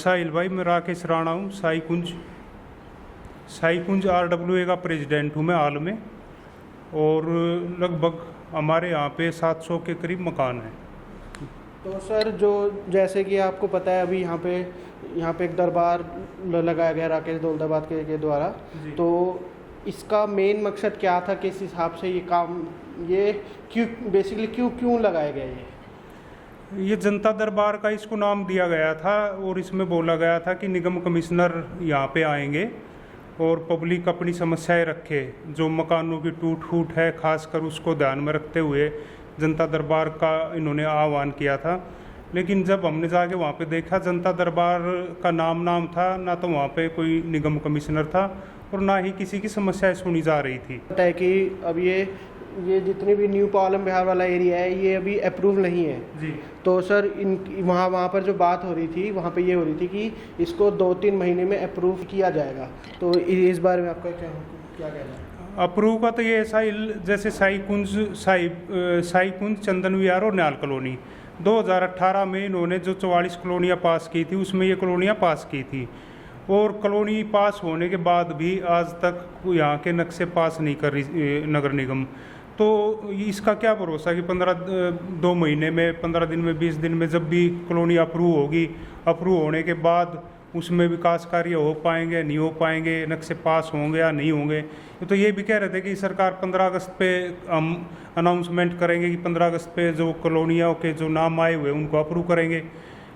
साहिल भाई, मैं राकेश राणा हूँ, साई कुंज RWA का प्रेसिडेंट हूँ मैं हाल में। और लगभग हमारे यहाँ पे 700 के करीब मकान हैं। तो सर, जो जैसे कि आपको पता है, अभी यहाँ पे एक दरबार लगाया गया राकेश दौलताबाद के द्वारा। तो इसका मेन मकसद क्या था, किस हिसाब से ये क्यों लगाया गया ये जनता दरबार का इसको नाम दिया गया था और इसमें बोला गया था कि निगम कमिश्नर यहाँ पे आएंगे और पब्लिक अपनी समस्याएं रखे, जो मकानों की टूट फूट है खासकर उसको ध्यान में रखते हुए जनता दरबार का इन्होंने आह्वान किया था। लेकिन जब हमने जाके वहाँ पे देखा, जनता दरबार का नाम था, ना तो वहाँ पे कोई निगम कमिश्नर था और ना ही किसी की समस्याएं सुनी जा रही थी। पता है कि अब ये जितनी भी न्यू पालम बिहार वाला एरिया है, ये अभी अप्रूव नहीं है जी। तो सर, वहाँ पर जो बात हो रही थी, वहाँ पे ये हो रही थी कि इसको 2-3 महीने में अप्रूव किया जाएगा। तो इस बारे में आपका क्या कहना है? अप्रूव का तो ये ऐसा जैसे साई कुंज चंदन विहार और न्याल कॉलोनी 2018 में इन्होंने जो 44 कॉलोनियाँ पास की थी, उसमें ये कॉलोनियाँ पास की थी। और कॉलोनी पास होने के बाद भी आज तक यहाँ के नक्शे पास नहीं कर रही नगर निगम। तो इसका क्या भरोसा कि 2 महीने में, 15 दिन में, 20 दिन में जब भी कॉलोनी अप्रूव होगी, अप्रूव होने के बाद उसमें विकास कार्य हो पाएंगे, नहीं हो पाएंगे, नक्शे पास होंगे या नहीं होंगे। तो ये भी कह रहे थे कि सरकार 15 अगस्त पे हम अनाउंसमेंट करेंगे कि 15 अगस्त पे जो कॉलोनियों के जो नाम आए हुए उनको अप्रूव करेंगे।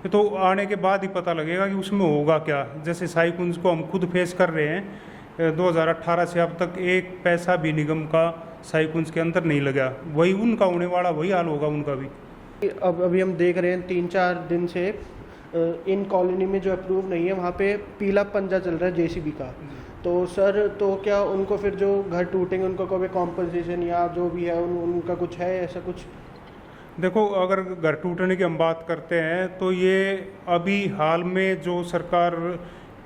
तो आने के बाद ही पता लगेगा कि उसमें होगा क्या। जैसे साई कुंज को हम खुद फेस कर रहे हैं, 2018 से अब तक एक पैसा भी निगम का साई कुंज के अंदर नहीं लगा। वही उनका होने वाला वही हाल होगा उनका भी। अभी हम देख रहे हैं 3-4 दिन से इन कॉलोनी में जो अप्रूव नहीं है, वहाँ पे पीला पंजा चल रहा है JCB का। तो सर, तो क्या उनको फिर जो घर टूटेंगे उनको कोई कॉम्पनसेशन या जो भी है उनका कुछ है ऐसा कुछ? देखो, अगर घर टूटने की हम बात करते हैं तो ये अभी हाल में जो सरकार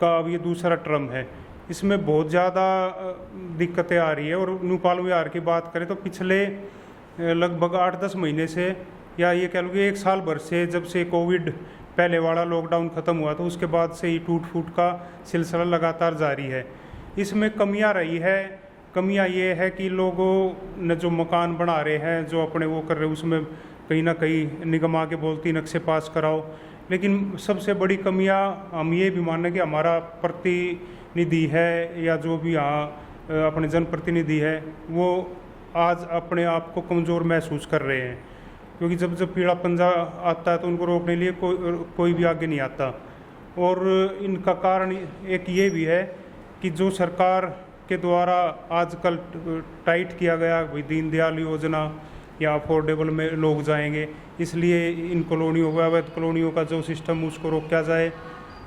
का अब ये दूसरा टर्म है, इसमें बहुत ज़्यादा दिक्कतें आ रही है। और न्यू पालम विहार की बात करें तो पिछले लगभग 8-10 महीने से, या ये कह लो कि 1 साल भर से, जब से कोविड पहले वाला लॉकडाउन ख़त्म हुआ तो उसके बाद से ही टूट फूट का सिलसिला लगातार जारी है। इसमें कमियां रही है। कमियां ये है कि लोगों ने जो मकान बना रहे हैं, जो अपने वो कर रहे हैं, उसमें कहीं ना कहीं निगम आके बोलती नक्शे पास कराओ। लेकिन सबसे बड़ी कमियां हम ये भी मानने कि हमारा प्रतिनिधि है या जो भी यहाँ अपने जनप्रतिनिधि है, वो आज अपने आप को कमज़ोर महसूस कर रहे हैं। क्योंकि जब पीला पंजा आता है तो उनको रोकने के लिए कोई भी आगे नहीं आता। और इनका कारण एक ये भी है कि जो सरकार के द्वारा आजकल टाइट किया गया, भाई दीनदयाल योजना या अफोर्डेबल में लोग जाएंगे, इसलिए इन कॉलोनियों का, अवैध कॉलोनियों का जो सिस्टम उसको रोका जाए।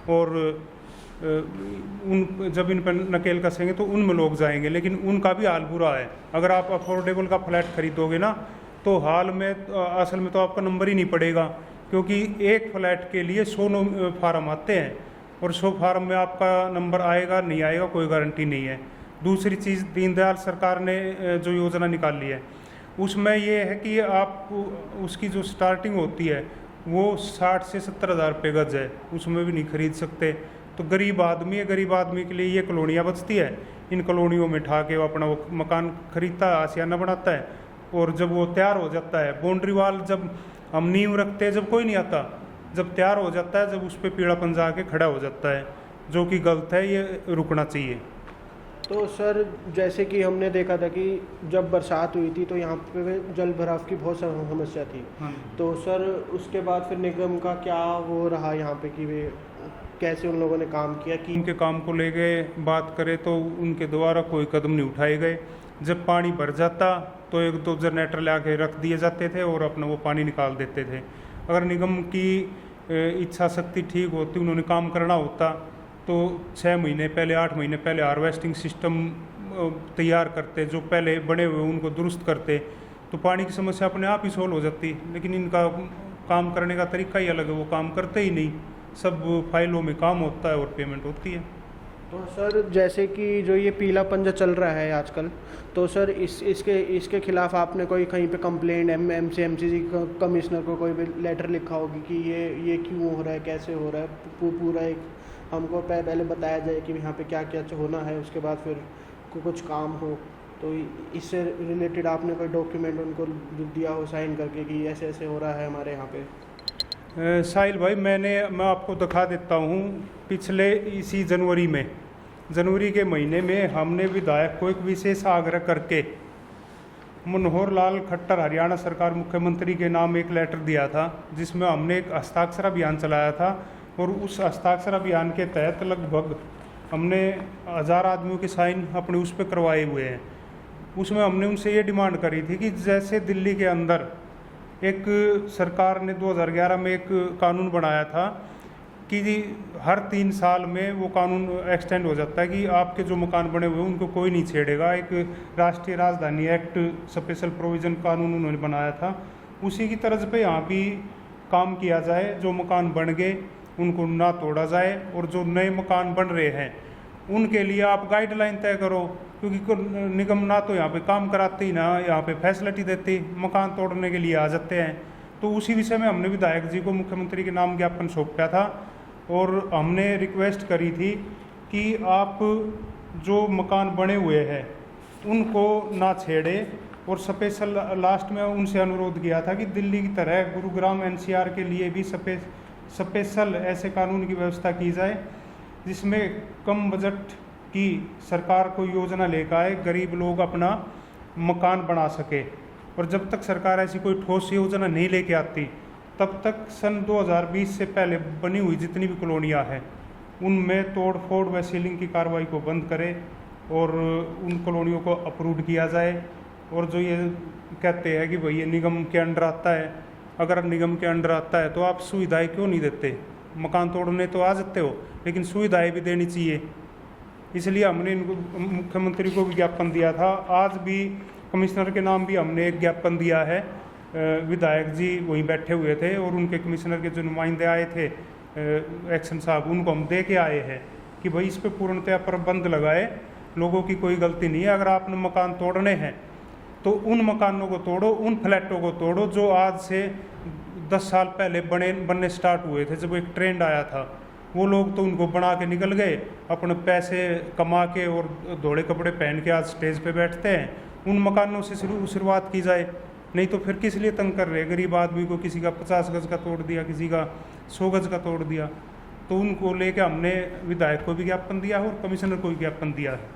और जब इन पर नकेल कसेंगे तो उनमें लोग जाएंगे, लेकिन उनका भी हाल बुरा है। अगर आप अफोर्डेबल का फ्लैट खरीदोगे ना, तो हाल में असल में तो आपका नंबर ही नहीं पड़ेगा, क्योंकि एक फ्लैट के लिए 100 फार्म आते हैं और 100 फार्म में आपका नंबर आएगा नहीं आएगा कोई गारंटी नहीं है। दूसरी चीज़, दीनदयाल सरकार ने जो योजना निकाली है उसमें ये है कि आप उसकी जो स्टार्टिंग होती है वो 60 से 70 हज़ार रुपये गज है, उसमें भी नहीं खरीद सकते। तो गरीब आदमी है, गरीब आदमी के लिए ये कॉलोनियाँ बचती है। इन कॉलोनियों में ठा के वो अपना वो मकान खरीदता है, आशियाना बनाता है, और जब वो तैयार हो जाता है, बाउंड्री वाल जब हम नींव रखते हैं, जब कोई नहीं आता, जब तैयार हो जाता है, जब उस पर पीड़ा पंजा आके खड़ा हो जाता है, जो कि गलत है, ये रुकना चाहिए। तो सर, जैसे कि हमने देखा था कि जब बरसात हुई थी तो यहाँ पे जल भराव की बहुत समस्या थी। तो सर, उसके बाद फिर निगम का क्या वो रहा यहाँ पे कि वे कैसे उन लोगों ने काम किया? कि उनके काम को लेके बात करें तो उनके द्वारा कोई कदम नहीं उठाए गए। जब पानी भर जाता तो 1-2 जनरेटर ला के रख दिए जाते थे और अपना वो पानी निकाल देते थे। अगर निगम की इच्छा शक्ति ठीक होती, उन्होंने काम करना होता, तो 6 महीने पहले, 8 महीने पहले हार्वेस्टिंग सिस्टम तैयार करते, जो पहले बने हुए उनको दुरुस्त करते, तो पानी की समस्या अपने आप ही सोल्व हो जाती। लेकिन इनका काम करने का तरीका ही अलग है, वो काम करते ही नहीं, सब फाइलों में काम होता है और पेमेंट होती है। तो सर जैसे कि जो ये पीला पंजा चल रहा है आजकल, तो सर इसके खिलाफ आपने कोई कहीं पे कंप्लेंट एमसीजी कमिश्नर को कोई भी लेटर लिखा होगी कि ये क्यों हो रहा है, कैसे हो रहा है, पूरा एक हमको पहले बताया जाए कि यहाँ पे क्या क्या होना है, उसके बाद फिर कुछ काम हो। तो इससे रिलेटेड आपने कोई डॉक्यूमेंट उनको दिया हो साइन करके कि ऐसे ऐसे हो रहा है हमारे यहाँ पे? साहिल भाई, मैं आपको दिखा देता हूँ। पिछले इसी जनवरी के महीने में हमने विधायक को एक विशेष आग्रह करके मनोहर लाल खट्टर हरियाणा सरकार मुख्यमंत्री के नाम एक लेटर दिया था, जिसमें हमने एक हस्ताक्षर अभियान चलाया था। और उस हस्ताक्षर अभियान के तहत लगभग हमने 1000 आदमियों के साइन अपने उस पर करवाए हुए हैं। उसमें हमने उनसे ये डिमांड करी थी कि जैसे दिल्ली के अंदर एक सरकार ने 2011 में एक कानून बनाया था कि हर 3 साल में वो कानून एक्सटेंड हो जाता है कि आपके जो मकान बने हुए हैं उनको कोई नहीं छेड़ेगा। एक राष्ट्रीय राजधानी एक्ट स्पेशल प्रोविज़न कानून उन्होंने बनाया था। उसी की तर्ज पे यहाँ भी काम किया जाए, जो मकान बन गए उनको ना तोड़ा जाए, और जो नए मकान बन रहे हैं उनके लिए आप गाइडलाइन तय करो, क्योंकि निगम ना तो यहाँ पे काम कराती, ना यहाँ पे फैसिलिटी देती, मकान तोड़ने के लिए आ जाते हैं। तो उसी विषय में हमने विधायक जी को मुख्यमंत्री के नाम ज्ञापन सौंपा था और हमने रिक्वेस्ट करी थी कि आप जो मकान बने हुए हैं उनको ना छेड़े। और स्पेशल लास्ट में उनसे अनुरोध किया था कि दिल्ली की तरह गुरुग्राम एनसीआर के लिए भी स्पेशल ऐसे कानून की व्यवस्था की जाए जिसमें कम बजट की सरकार को योजना लेकर आए, गरीब लोग अपना मकान बना सके। और जब तक सरकार ऐसी कोई ठोस योजना नहीं लेके आती, तब तक सन 2020 से पहले बनी हुई जितनी भी कॉलोनियाँ हैं उनमें तोड़ फोड़ व सीलिंग की कार्रवाई को बंद करे और उन कॉलोनियों को अप्रूव किया जाए। और जो ये कहते हैं कि भाई ये निगम के अंडर आता है, अगर निगम के अंडर आता है तो आप सुविधाएं क्यों नहीं देते? मकान तोड़ने तो आ जाते हो, लेकिन सुविधाएं भी देनी चाहिए। इसलिए हमने इनको मुख्यमंत्री को भी ज्ञापन दिया था। आज भी कमिश्नर के नाम भी हमने एक ज्ञापन दिया है। विधायक जी वहीं बैठे हुए थे और उनके कमिश्नर के जो नुमाइंदे आए थे एक्शन साहब, उनको हम दे के आए हैं कि भाई इस पर पूर्णतया प्रतिबंध लगाए, लोगों की कोई गलती नहीं है। अगर आपने मकान तोड़ने हैं तो उन मकानों को तोड़ो, उन फ्लैटों को तोड़ो जो आज से 10 साल पहले बनने स्टार्ट हुए थे, जब एक ट्रेंड आया था। वो लोग तो उनको बना के निकल गए, अपने पैसे कमा के और धोड़े कपड़े पहन के आज स्टेज पे बैठते हैं। उन मकानों से शुरुआत की जाए, नहीं तो फिर किस लिए तंग कर रहे? गरीब आदमी को किसी का 50 गज का तोड़ दिया, किसी का 100 गज का तोड़ दिया। तो उनको लेके हमने विधायक को भी ज्ञापन दिया और कमिश्नर को भी ज्ञापन दिया है।